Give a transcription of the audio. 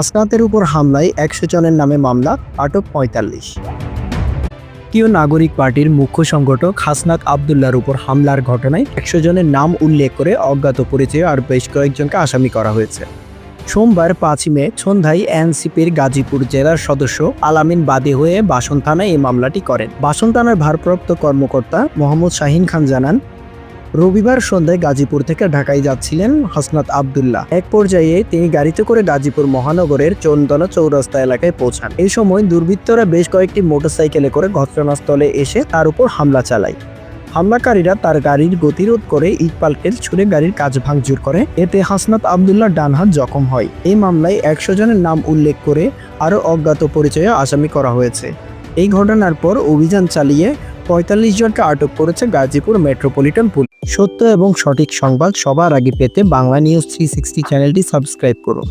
হাসনাতের উপর হামলায় ১০০ জনের নামে মামলা, আটক ৪৫। জাতীয় নাগরিক পার্টির মুখ্য সংগঠক হাসনাত আবদুল্লাহর উপর হামলার ঘটনায় ১০০ জনের নাম উল্লেখ করে অজ্ঞাত পরিচয়ে আর বেশ কয়েকজনকে আসামি করা হয়েছে। সোমবার ৫ মে সন্ধ্যায় এনসিপির গাজীপুর জেলার সদস্য আলামিন বাদী হয়ে বাসন থানায় এই মামলাটি করেন। বাসন থানার ভারপ্রাপ্ত কর্মকর্তা মোহাম্মদ শাহিন খান জানান, রবিবার সন্ধ্যায় গাজীপুর থেকে ঢাকায় যাচ্ছিলেন হাসনাত আবদুল্লাহ। এক পর্যায়ে তিনি গাড়িতে করে গাজীপুর মহানগরের চন্দনা চৌরাস্তা এলাকায় পৌঁছান। এই সময় দুর্বৃত্তরা বেশ কয়েকটি মোটরসাইকেলে করে ঘটনাস্থলে এসে তার উপর হামলা চালায়। হামলাকারীরা তার গাড়ির গতিরোধ করে ইটপাটকেল ছুড়ে গাড়ির কাচ ভাঙচুর করে। এতে হাসনাত আবদুল্লাহ ডান হাত জখম হয়। এই মামলায় ১০০ জনের নাম উল্লেখ করে আরও অজ্ঞাত পরিচয়ে আসামি করা হয়েছে। এই ঘটনার পর অভিযান চালিয়ে ৪৫ জনকে আটক করেছে গাজীপুর মেট্রোপলিটন পুলিশ। সত্য এবং সঠিক সংবাদ সবার আগে পেতে বাংলা নিউজ 360 চ্যানেলটি সাবস্ক্রাইব করুন।